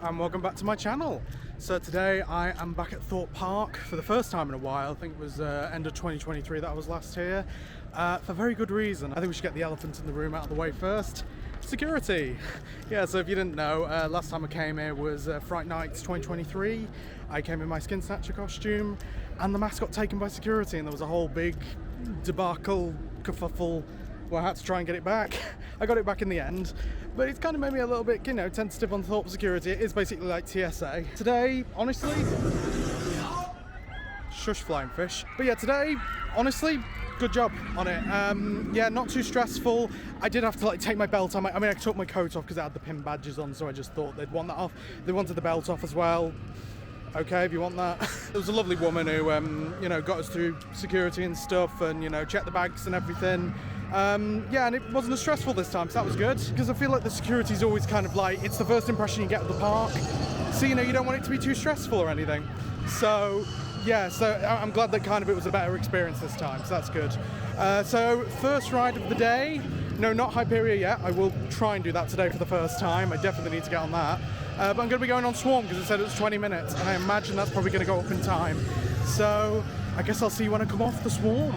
and welcome back to my channel. So today I am back at Thorpe Park for the first time in a while. I think it was end of 2023 that I was last here, for very good reason. I think we should get the elephant in the room out of the way first. Security. Yeah, so if you didn't know, last time I came here was Fright Nights 2023. I came in my Skin Snatcher costume and the mask got taken by security and there was a whole big debacle, kerfuffle. Well, I had to try and get it back. I got it back in the end, but it's kind of made me a little bit, you know, tentative on Thorpe security. It is basically like TSA. Today, honestly, shush flying fish. But yeah, today, honestly, good job on it. Yeah, not too stressful. I did have to like take my belt on. I mean, I took my coat off because it had the pin badges on, so I just thought they'd want that off. They wanted the belt off as well. Okay, if you want that. There was a lovely woman who, you know, got us through security and stuff and, you know, checked the bags and everything. Yeah, and it wasn't as stressful this time, so that was good. Because I feel like the security is always kind of like, it's the first impression you get of the park. So, you know, you don't want it to be too stressful or anything. So, yeah, so I'm glad that kind of it was a better experience this time, so that's good. So, first ride of the day. No, not Hyperia yet. I will try and do that today for the first time. I definitely need to get on that. But I'm going to be going on Swarm because it said it was 20 minutes, and I imagine that's probably going to go up in time. So, I guess I'll see you when I come off the Swarm.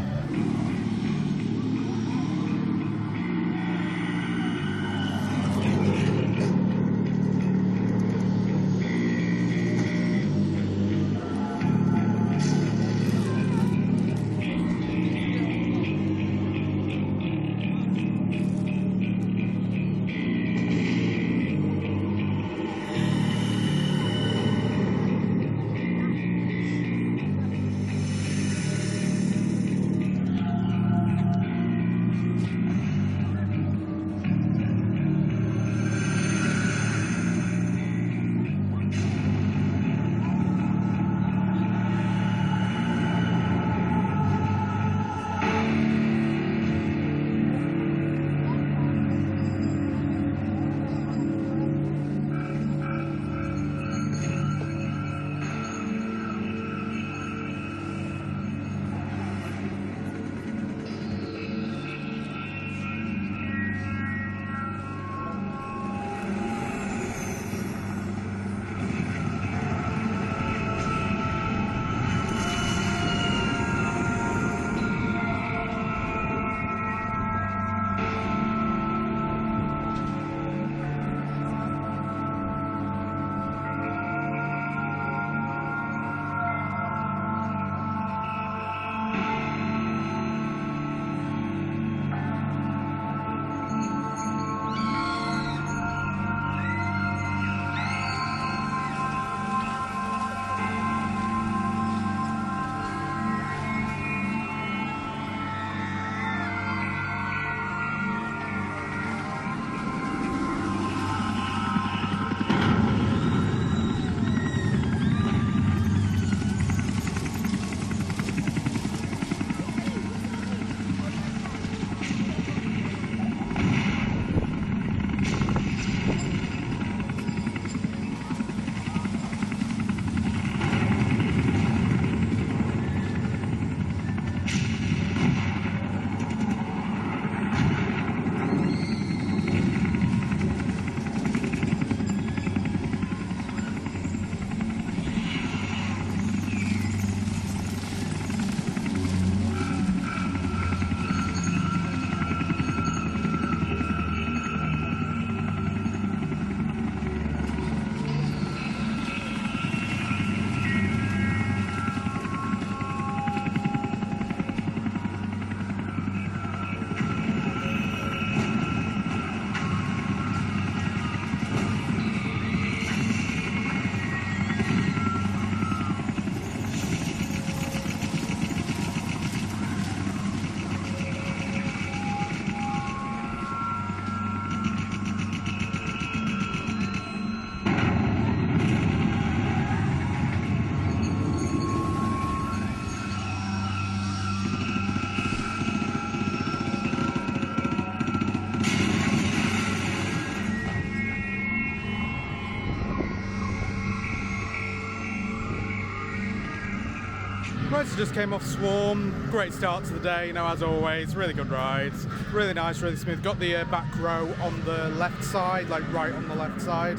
Right, so just came off Swarm. Great start to the day, you know, as always. Really good rides. Really nice, really smooth. Got the back row on the left side, like right on the left side.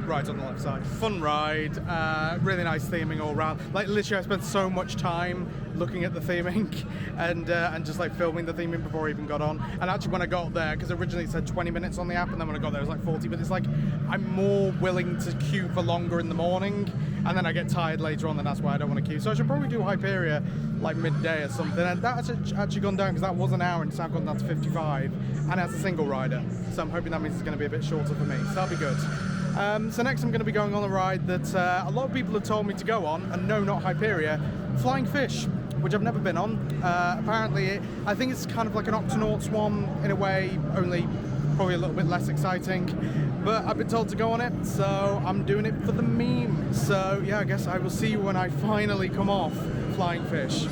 right on the left side. Fun ride, really nice theming all around. Like literally I spent so much time looking at the theming and just like filming the theming before I even got on. And actually when I got there, because originally it said 20 minutes on the app, and then when I got there it was like 40, but it's like I'm more willing to queue for longer in the morning, and then I get tired later on, and that's why I don't want to queue. So I should probably do Hyperia like midday or something, and that's actually gone down, because that was an hour and it's now gone down to 55, and as a single rider, so I'm hoping that means it's going to be a bit shorter for me, so that'll be good. So next I'm going to be going on a ride that a lot of people have told me to go on, and no, not Hyperia, Flying Fish, which I've never been on. Apparently I think it's kind of like an Octonauts one in a way, only probably a little bit less exciting, but I've been told to go on it, so I'm doing it for the meme. So yeah, I guess I will see you when I finally come off Flying Fish.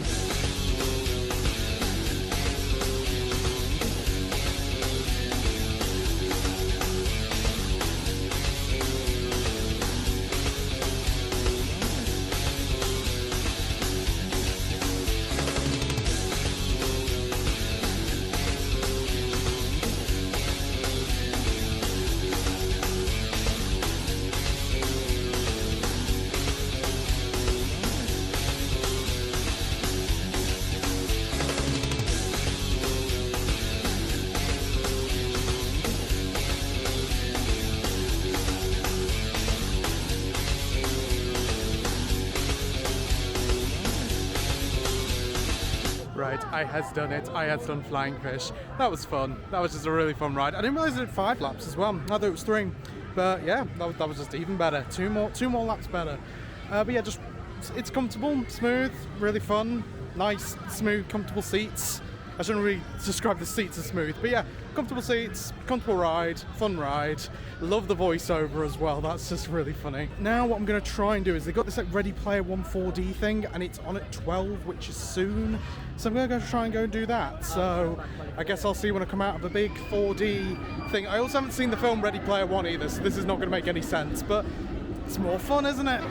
Right, I has done it. I has done Flying Fish. That was fun. That was just a really fun ride. I didn't realise it did 5 laps as well. I thought it was 3. But yeah, that was just even better. Two more laps better. But yeah, just it's comfortable, smooth, really fun, nice, smooth, comfortable seats. I shouldn't really describe the seats as smooth, but yeah, comfortable seats, comfortable ride, fun ride. Love the voiceover as well, that's just really funny. Now what I'm going to try and do is they've got this like Ready Player One 4D thing, and it's on at 12, which is soon. So I'm going to go try and go and do that. So I guess I'll see when I come out of a big 4D thing. I also haven't seen the film Ready Player One either, so this is not going to make any sense, but it's more fun, isn't it?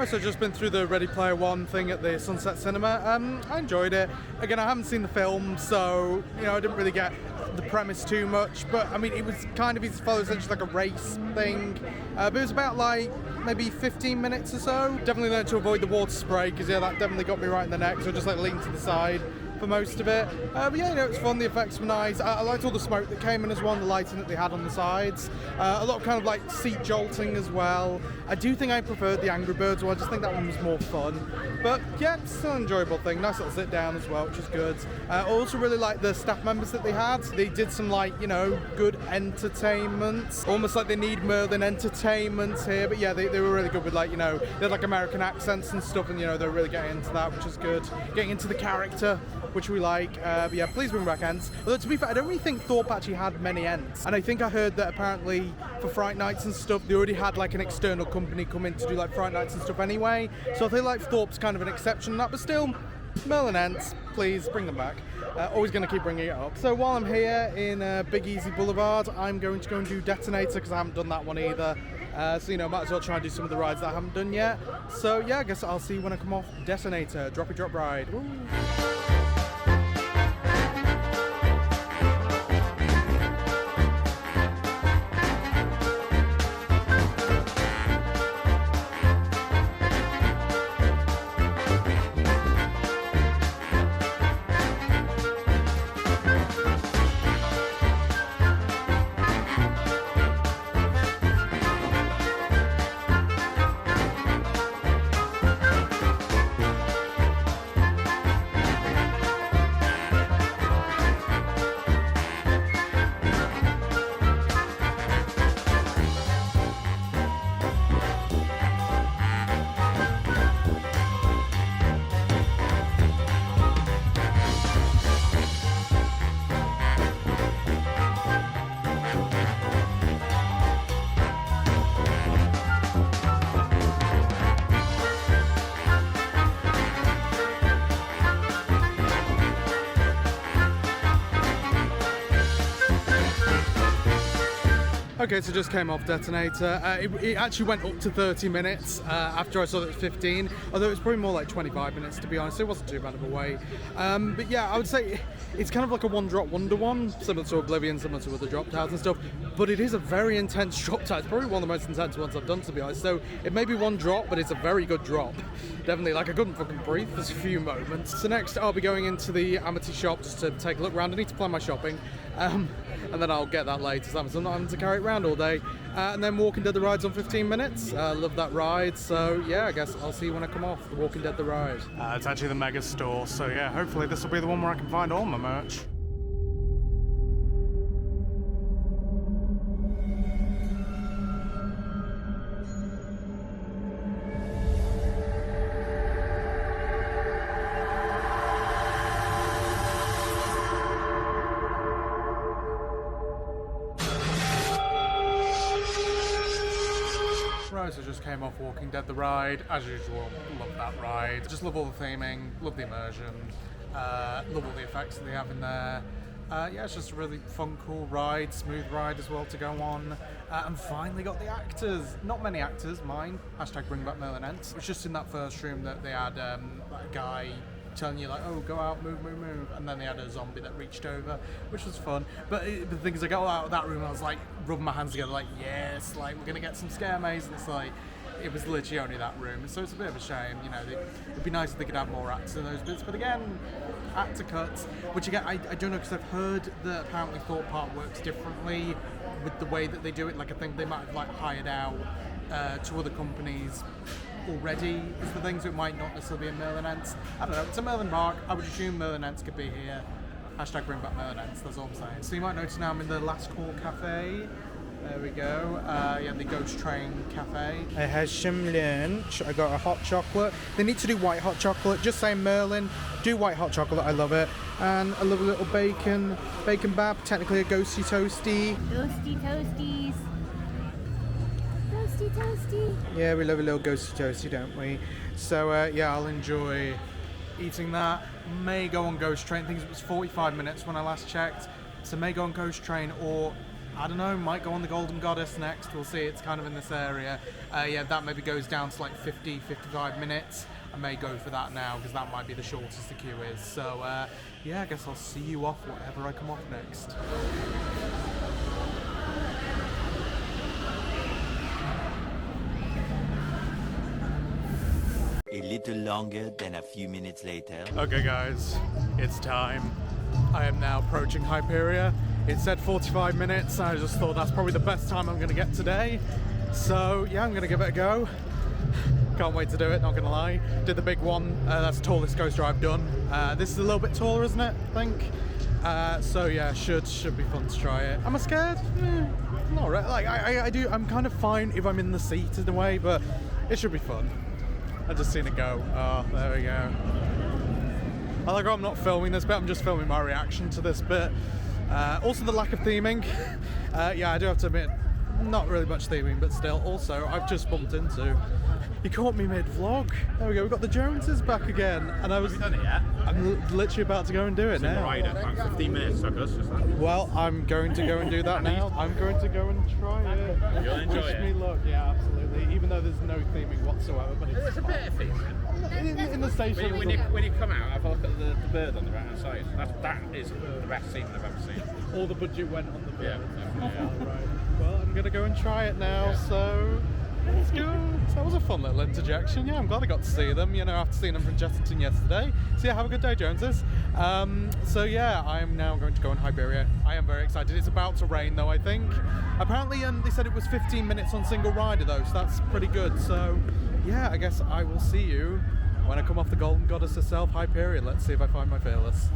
So I've just been through the Ready Player One thing at the Sunset Cinema. I enjoyed it. Again, I haven't seen the film, so you know I didn't really get the premise too much. But I mean, it was kind of essentially like a race thing. But it was about like maybe 15 minutes or so. Definitely learned to avoid the water spray because yeah, that definitely got me right in the neck. So I just like leaned to the side for most of it. But yeah, you know, it was fun, the effects were nice. I liked all the smoke that came in as well, and the lighting that they had on the sides. A lot of kind of like seat jolting as well. I do think I preferred the Angry Birds one, I just think that one was more fun. But yeah, still an enjoyable thing, nice little sit down as well, which is good. I also really liked the staff members that they had. They did some like, you know, good entertainment. Almost like they need Merlin entertainment here, but yeah, they were really good with like, you know, they had like American accents and stuff, and you know, they're really getting into that, which is good. Getting into the character, which we like. But yeah, please bring back Ents. Although to be fair, I don't really think Thorpe actually had many Ents. And I think I heard that apparently for Fright Nights and stuff, they already had like an external company come in to do like Fright Nights and stuff anyway. So I feel like Thorpe's kind of an exception to that, but still, Merlin Ents, please bring them back. Always going to keep bringing it up. So while I'm here in Big Easy Boulevard, I'm going to go and do Detonator because I haven't done that one either. So, you know, might as well try and do some of the rides that I haven't done yet. So, yeah, I guess I'll see you when I come off Detonator. Droppy drop ride. Ooh. Okay, so just came off Detonator. It actually went up to 30 minutes after I saw that it was 15, although it was probably more like 25 minutes to be honest. It wasn't too bad of a wait. But yeah, I would say it's kind of like a one-drop wonder one, similar to Oblivion, similar to other drop tiles and stuff, but it is a very intense drop tile. It's probably one of the most intense ones I've done, to be honest. So it may be one drop, but it's a very good drop. Definitely, like I couldn't fucking breathe for a few moments. So next I'll be going into the Amity shop just to take a look around. I need to plan my shopping. And then I'll get that later, so I'm not having to carry it around all day. And then Walking Dead The Ride's on 15 minutes. Love that ride, so yeah, I guess I'll see you when I come off the Walking Dead The Ride. It's actually the Mega Store, so yeah, hopefully this will be the one where I can find all my merch. So just came off Walking Dead The Ride, as usual, love that ride. Just love all the theming, love the immersion, love all the effects that they have in there. Yeah, it's just a really fun, cool ride, smooth ride as well to go on. And finally got the actors. Not many actors, mine. Hashtag bring back Merlin Ents. It was just in that first room that they had that guy telling you like, oh, go out, move, move, move, and then they had a zombie that reached over, which was fun. But the thing is, I got out of that room, I was like rubbing my hands together, like, yes, like we're gonna get some scare maze. And it's like, it was literally only that room, so it's a bit of a shame. You know, it'd be nice if they could have more actors in those bits. But again, actor cuts, which again, I don't know, because I've heard that apparently Thorpe Park works differently with the way that they do it. Like I think they might have like hired out to other companies already is the things. It might not necessarily be in Merlin Ents. I don't know, it's a Merlin Park. I would assume Merlin Ents could be here. Hashtag bring back Merlin Ents, that's all I'm saying. So you might notice now I'm in the Last Call Cafe. There we go. Yeah, the Ghost Train Cafe. I had some lunch. I got a hot chocolate. They need to do white hot chocolate. Just saying, Merlin, do white hot chocolate. I love it. And I love a little bacon bab. Technically a Ghostie Toasty. Ghostie Toasties. Ghostie Toasty. Yeah, we love a little Ghostie Toasty, don't we? So yeah, I'll enjoy eating that. May go on Ghost Train. I think it was 45 minutes when I last checked. So may go on Ghost Train, or I don't know, might go on the Golden Goddess next. We'll see. It's kind of in this area. Yeah, that maybe goes down to like 50-55 minutes. I may go for that now because that might be the shortest the queue is. So yeah, I guess I'll see you off whatever I come off next. A little longer than a few minutes later. Okay guys, it's time. I am now approaching Hyperia. It said 45 minutes, I just thought that's probably the best time I'm gonna get today. So yeah, I'm gonna give it a go. Can't wait to do it, not gonna lie. Did the big one, that's the tallest coaster I've done. This is a little bit taller, isn't it, I think? So yeah, should be fun to try it. Am I scared? Not really. Like, I'm kind of fine if I'm in the seat in a way, but it should be fun. I've just seen it go. Oh, there we go. I like how I'm not filming this bit, I'm just filming my reaction to this bit. Also the lack of theming. Yeah, I do have to admit, not really much theming, but still. Also, I've just bumped into... You caught me mid-vlog. There we go, we've got the Joneses back again. And I was... Have you done it yet? I'm literally about to go and do it now. Rider, about 15 minutes took us, just that. Well, I'm going to go and do that now. I'm going to go and try it. You'll enjoy Wish it. me luck, yeah, absolutely. Even though there's no theming whatsoever, but There's a bit of theming. in the station. When you come out, have a look at the bird on the right hand side. That is the best scene I've ever seen. All the budget went on the bird. Yeah. Right. Well, I'm going to go and try it now, so... Let's go. So that was a fun little interjection. Yeah, I'm glad I got to see them, you know, after seeing them from Jettington yesterday. So yeah, have a good day, Joneses. So yeah, I'm now going to go on Hyperia. I am very excited. It's about to rain though, I think. Apparently they said it was 15 minutes on single rider though, so that's pretty good. So yeah, I guess I will see you when I come off the Golden Goddess herself, Hyperia. Let's see if I find my fearless.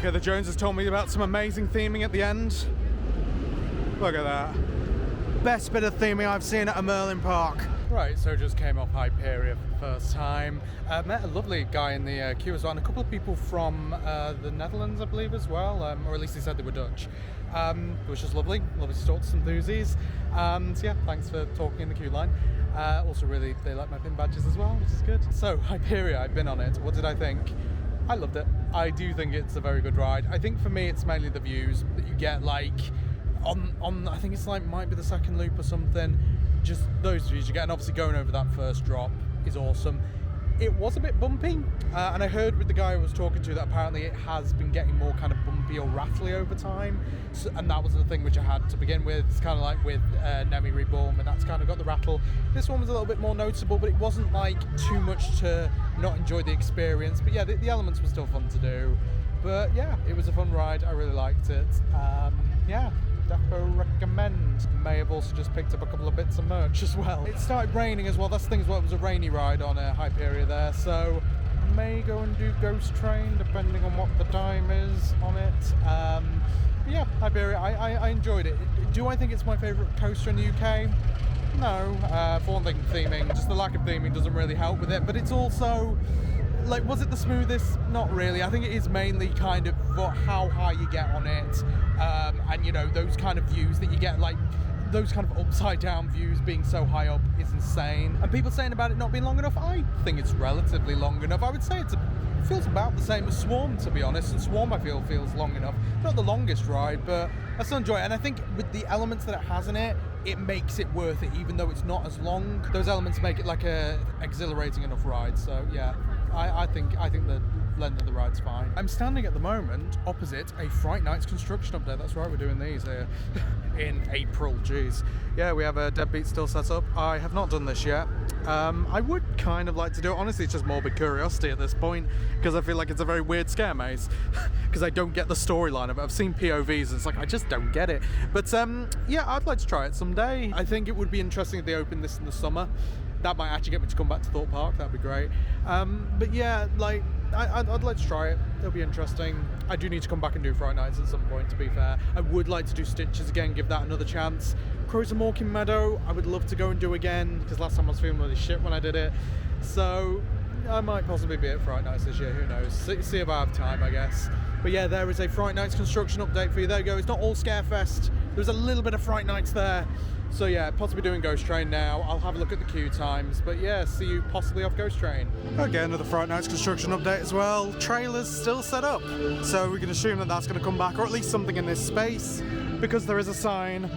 Okay, the Joneses told me about some amazing theming at the end. Look at that. Best bit of theming I've seen at a Merlin park. Right, so just came off Hyperia for the first time. Met a lovely guy in the queue as well, and a couple of people from the Netherlands, I believe, as well, or at least he said they were Dutch. It was just lovely to talk to some enthusiasts. So yeah, thanks for talking in the queue line. Also, really, they like my pin badges as well, which is good. So, Hyperia, I've been on it. What did I think? I loved it. I do think it's a very good ride. I think for me, it's mainly the views that you get, like, on I think it's like, might be the second loop or something. Just those views you get, and obviously going over that first drop is awesome. It was a bit bumpy, and I heard with the guy I was talking to that apparently it has been getting more kind of bumpy or rattly over time, so, and that was the thing which I had to begin with. It's kind of like with Nemi Reborn, and that's kind of got the rattle. This one was a little bit more noticeable, but it wasn't like too much to not enjoy the experience. But yeah, the elements were still fun to do. But yeah, it was a fun ride. I really liked it. Yeah. Defo recommend. May have also just picked up a couple of bits of merch as well. It started raining as well. That's the thing as well. It was a rainy ride on Hyperia there, so may go and do Ghost Train depending on what the time is on it. But yeah, Hyperia, I enjoyed it. Do I think it's my favourite coaster in the UK? No. For one thing, theming. Just the lack of theming doesn't really help with it. But it's also, like, was it the smoothest? Not really. I think it is mainly kind of for how high you get on it, and you know, those kind of views that you get, like those kind of upside down views being so high up is insane. And people saying about it not being long enough, I think it's relatively long enough. I would say it feels about the same as Swarm, to be honest, and Swarm I feel feels long enough. Not the longest ride, but I still enjoy it. And I think with the elements that it has in it, it makes it worth it, even though it's not as long. Those elements make it like a exhilarating enough ride. So yeah, I think the length of the ride's fine. I'm standing at the moment opposite a Fright Nights construction update. That's right, we're doing these here in April. Jeez. Yeah, we have a Deadbeat still set up. I have not done this yet. I would kind of like to do it. Honestly, it's just morbid curiosity at this point, because I feel like it's a very weird scare maze, because I don't get the storyline of it. I've seen POVs and it's like, I just don't get it. But yeah, I'd like to try it someday. I think it would be interesting if they opened this in the summer. That might actually get me to come back to Thorpe Park. That'd be great. But yeah, like, I'd like to try it. It'll be interesting. I do need to come back and do Fright Nights at some point, to be fair. I would like to do Stitches again, give that another chance. Crows and Morking Meadow, I would love to go and do again, because last time I was feeling really shit when I did it. So I might possibly be at Fright Nights this year, who knows. See if I have time, I guess. But yeah, there is a Fright Nights construction update for you. There you go. It's not all Scarefest. There's a little bit of Fright Nights there. So yeah, possibly doing Ghost Train now. I'll have a look at the queue times. But yeah, see you possibly off Ghost Train. Okay, another Fright Nights construction update as well. Trailers still set up. So we can assume that that's going to come back, or at least something in this space, because there is a sign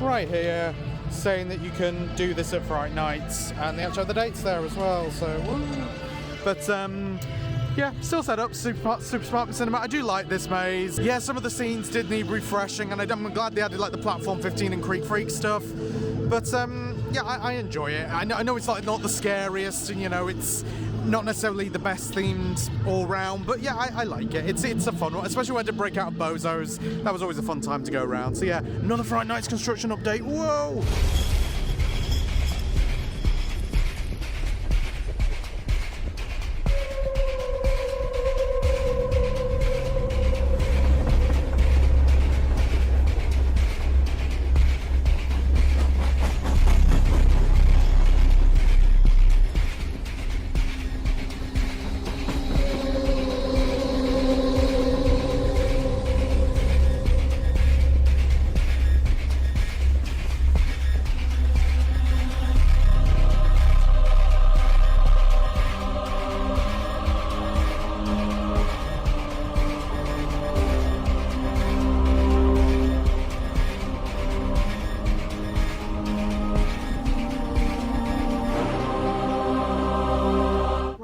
right here saying that you can do this at Fright Nights. And they actually have the dates there as well, so woo. But yeah, still set up, Super Smart Cinema. I do like this maze. Yeah, some of the scenes did need refreshing, and I'm glad they added like the Platform 15 and Creek Freak stuff. But yeah, I enjoy it. I know it's like not the scariest, and you know, it's not necessarily the best themed all round, but yeah, I like it. It's a fun one, especially when I did break out of Bozos. That was always a fun time to go around. So yeah, another Fright Nights construction update. Whoa!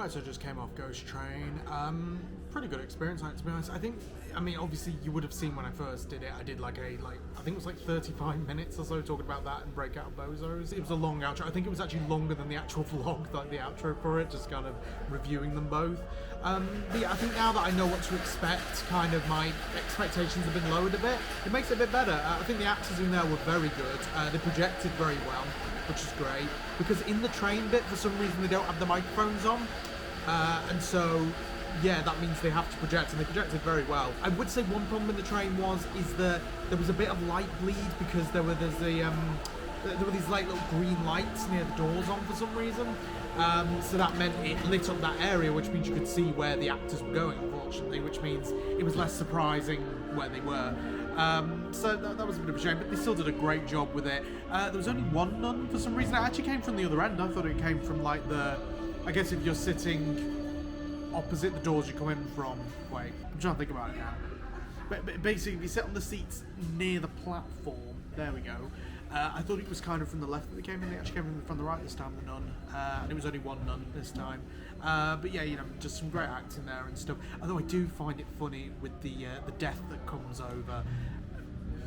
So just came off Ghost Train. Pretty good experience, to be honest. I mean, obviously you would have seen when I first did it, I did I think it was like 35 minutes or so talking about that and Breakout of Bozos. It was a long outro. I think it was actually longer than the actual vlog, like the outro for it, just kind of reviewing them both. But yeah, I think now that I know what to expect, kind of my expectations have been lowered a bit. It makes it a bit better. I think the actors in there were very good. They projected very well, which is great. Because in the train bit, for some reason, they don't have the microphones on. And so yeah, that means they have to project, and they projected very well. I would say one problem with the train is that there was a bit of light bleed because there were these like little green lights near the doors on for some reason. So that meant it lit up that area, which means you could see where the actors were going, unfortunately, which means it was less surprising where they were. So that was a bit of a shame, but they still did a great job with it. There was only one nun for some reason. It actually came from the other end. I thought it came from like I guess if you're sitting opposite the doors you come in from. Wait, I'm trying to think about it now. But basically, if you sit on the seats near the platform, there we go. I thought it was kind of from the left that they came in. They actually came in from the right this time, the nun. And it was only one nun this time. But yeah, just some great acting there and stuff. Although I do find it funny with the death that comes over.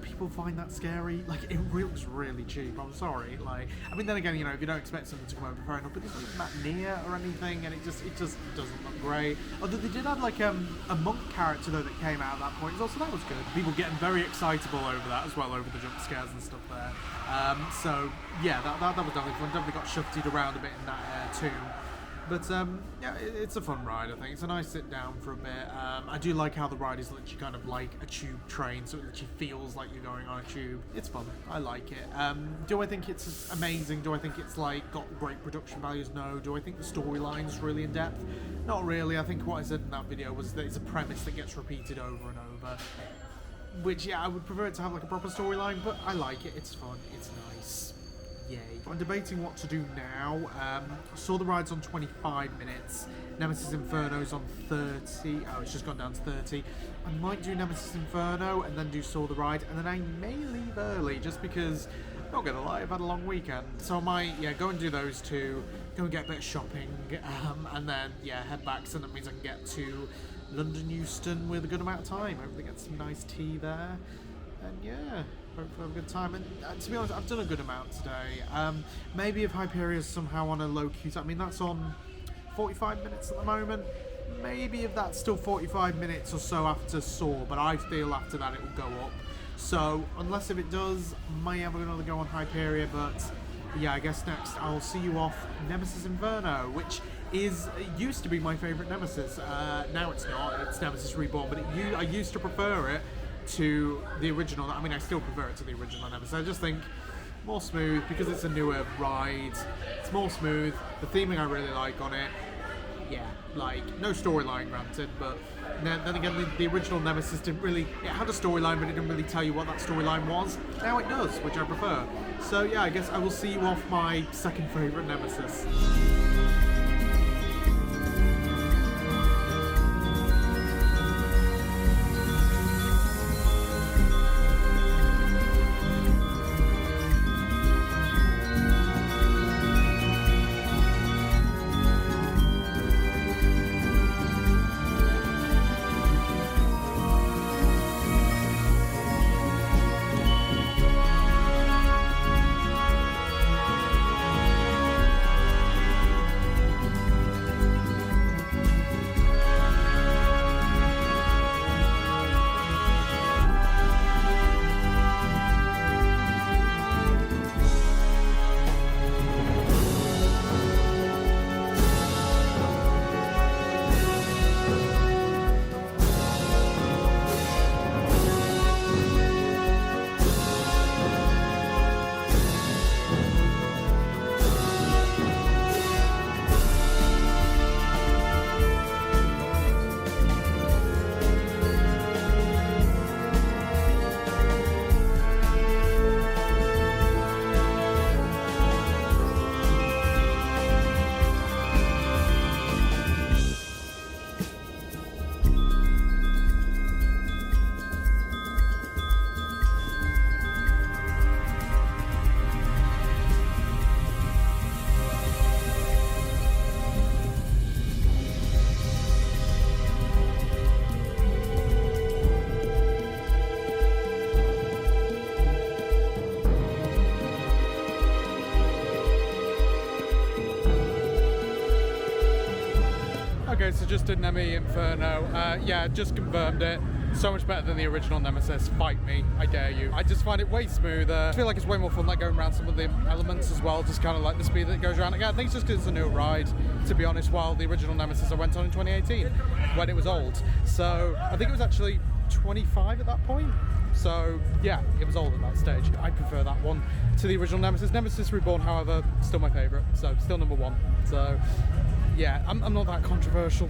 People find that scary. Like, it looks really cheap. I'm sorry. Like, I mean, then again, if you don't expect something to come over, fair enough. But it's not that near or anything, and it just doesn't look great. Although they did have like a monk character though that came out at that point, so that was good. People getting very excitable over that as well, over the jump scares and stuff there. So yeah, that was definitely fun. Definitely got shufted around a bit in that too. But yeah, it's a fun ride, I think. It's a nice sit down for a bit. I do like how the ride is literally kind of like a tube train, so it literally feels like you're going on a tube. It's fun. I like it. Do I think it's amazing? Do I think it's like got great production values? No. Do I think the storyline's really in depth? Not really. I think what I said in that video was that it's a premise that gets repeated over and over. Which, yeah, I would prefer it to have like a proper storyline, but I like it. It's fun. It's nice. Yay. I'm debating what to do now. Saw the ride's on 25 minutes. Nemesis Inferno's on 30. Oh, it's just gone down to 30. I might do Nemesis Inferno and then do Saw the Ride, and then I may leave early just because, not gonna lie, I've had a long weekend. So I might, go and do those two, go and get a bit of shopping, and then, head back, so that means I can get to London Euston with a good amount of time. Hopefully get some nice tea there. And yeah, hopefully have a good time. And to be honest, I've done a good amount today. Maybe if Hyperia's somehow on a low queue, I mean that's on 45 minutes at the moment. Maybe if that's still 45 minutes or so after Saw, but I feel after that it will go up. So unless if it does, I might have another go on Hyperia, but yeah, I guess next I'll see you off Nemesis Inferno, which used to be my favourite Nemesis. Now it's not, it's Nemesis Reborn, but I used to prefer it to the original. I mean, I still prefer it to the original Nemesis. I just think more smooth because it's a newer ride. It's more smooth. The theming I really like on it. Yeah, like no storyline granted, but then again, the original Nemesis didn't really. It had a storyline, but it didn't really tell you what that storyline was. Now it does, which I prefer. So yeah, I guess I will see you off my second favourite Nemesis. Okay, so just did Nemi Inferno. Yeah, just confirmed it. So much better than the original Nemesis. Fight me, I dare you. I just find it way smoother. I feel like it's way more fun, like going around some of the elements as well, just kind of like the speed that it goes around. Again, I think it's just because it's a new ride, to be honest, while the original Nemesis I went on in 2018, when it was old. So I think it was actually 25 at that point. So yeah, it was old at that stage. I prefer that one to the original Nemesis. Nemesis Reborn, however, still my favourite, so still number one. So yeah, I'm not that controversial,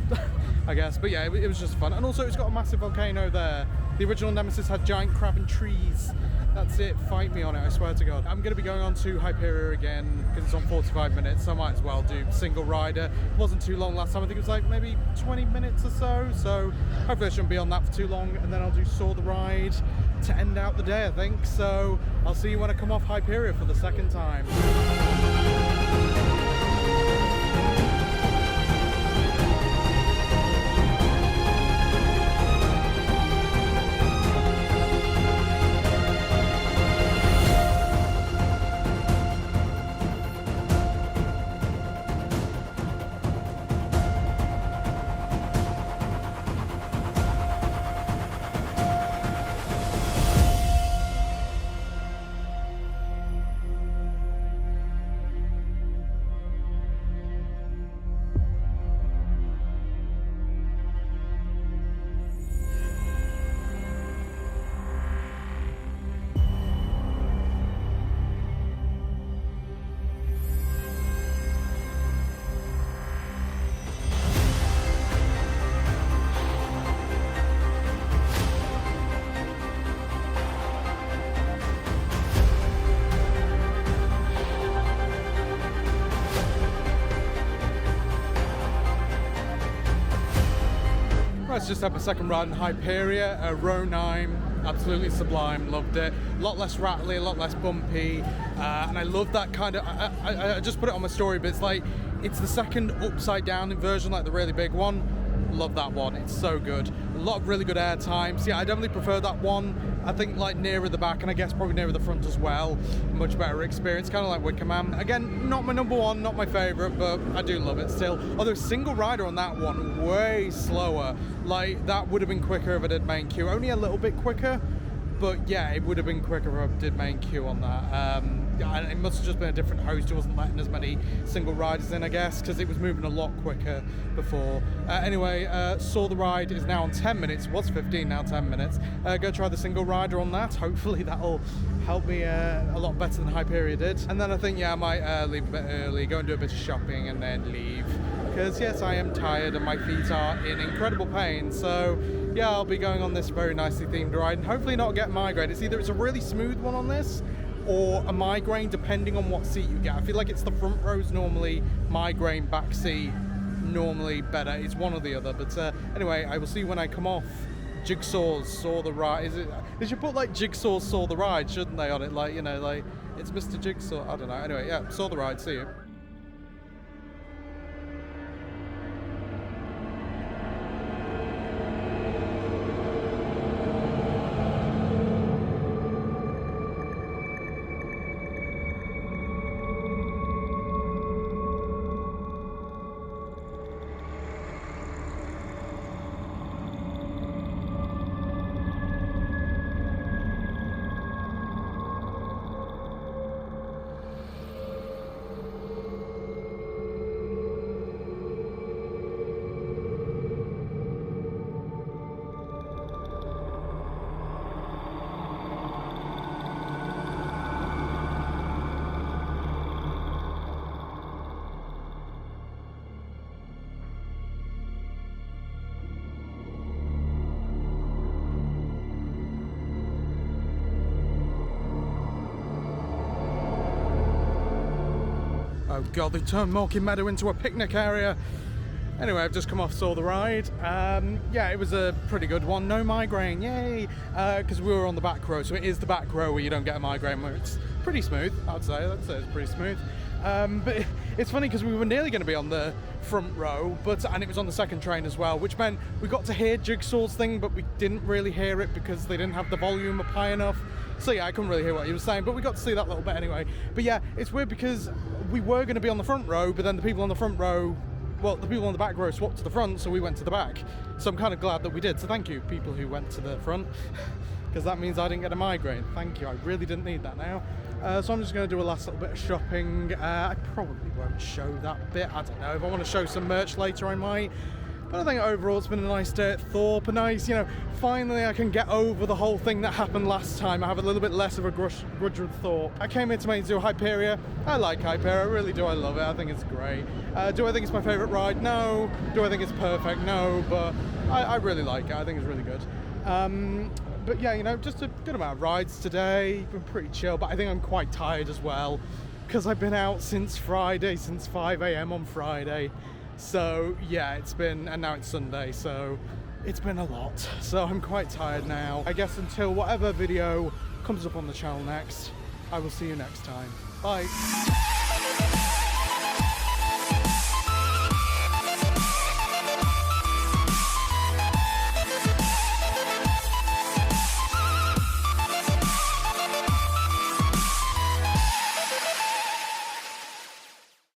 I guess. But yeah, it was just fun. And also, it's got a massive volcano there. The original Nemesis had giant crab and trees. That's it. Fight me on it, I swear to God. I'm going to be going on to Hyperia again because it's on 45 minutes, so I might as well do single rider. It wasn't too long last time. I think it was like maybe 20 minutes or so. So hopefully I shouldn't be on that for too long. And then I'll do Saw the Ride to end out the day, I think. So I'll see you when I come off Hyperia for the second time. Let's just have a second ride in Hyperia. Row 9, absolutely sublime, loved it. A lot less rattly, a lot less bumpy, and I love that kind of, I just put it on my story, but it's like, it's the second upside down version, like the really big one. Love that one, it's so good. A lot of really good air times. Yeah, I definitely prefer that one. I think like nearer the back, and I guess probably nearer the front as well. Much better experience, kind of like Wicker Man. Again, not my number one, not my favourite, but I do love it still. Although single rider on that one, way slower. Like, that would have been quicker if I did main queue. Only a little bit quicker, but yeah, it would have been quicker if I did main queue on that. It must have just been a different host who wasn't letting as many single riders in, I guess, because it was moving a lot quicker before. Anyway, Saw the Ride is now on 10 minutes. It was 15, now 10 minutes. Go try the single rider on that. Hopefully that'll help me a lot better than Hyperia did. And then I think, yeah, I might leave a bit early, go and do a bit of shopping and then leave. Because yes, I am tired and my feet are in incredible pain. So yeah, I'll be going on this very nicely themed ride and hopefully not get migraine. It's either it's a really smooth one on this or a migraine, depending on what seat you get. I feel like it's the front rows normally migraine, back seat normally better. It's one or the other. But anyway, I will see you when I come off Jigsaw's Saw the Ride. They should put like Jigsaw's Saw the Ride, shouldn't they, on it? Like, you know, like it's Mr. Jigsaw. I don't know. Anyway, yeah, Saw the Ride. See you. Oh god, they turned Milky Meadow into a picnic area. Anyway, I've just come off Saw the Ride. Yeah, it was a pretty good one. No migraine, yay! Because we were on the back row, so it is the back row where you don't get a migraine. Where it's pretty smooth, I'd say it's pretty smooth. But it's funny because we were nearly going to be on the front row, and it was on the second train as well, which meant we got to hear Jigsaw's thing, but we didn't really hear it because they didn't have the volume up high enough. So yeah, I couldn't really hear what he was saying, but we got to see that little bit anyway. But yeah, it's weird because we were going to be on the front row, but then the people on the front row well, the people on the back row swapped to the front, so we went to the back. So I'm kind of glad that we did. So thank you, people who went to the front, because that means I didn't get a migraine. Thank you. I really didn't need that now. So I'm just going to do a last little bit of shopping. I probably won't show that bit. I don't know. If I want to show some merch later, I might. But I think overall it's been a nice day at Thorpe. A nice, finally I can get over the whole thing that happened last time. I have a little bit less of a grudge with Thorpe. I came here to make it to Hyperia. I like Hyperia, I really do. I love it. I think it's great. Do I think it's my favourite ride? No. Do I think it's perfect? No. But I really like it. I think it's really good. But yeah, just a good amount of rides today. Been pretty chill, but I think I'm quite tired as well because I've been out since Friday, since 5 a.m. on Friday. So yeah, and now it's Sunday, so it's been a lot. So I'm quite tired now. I guess until whatever video comes up on the channel next, I will see you next time. Bye.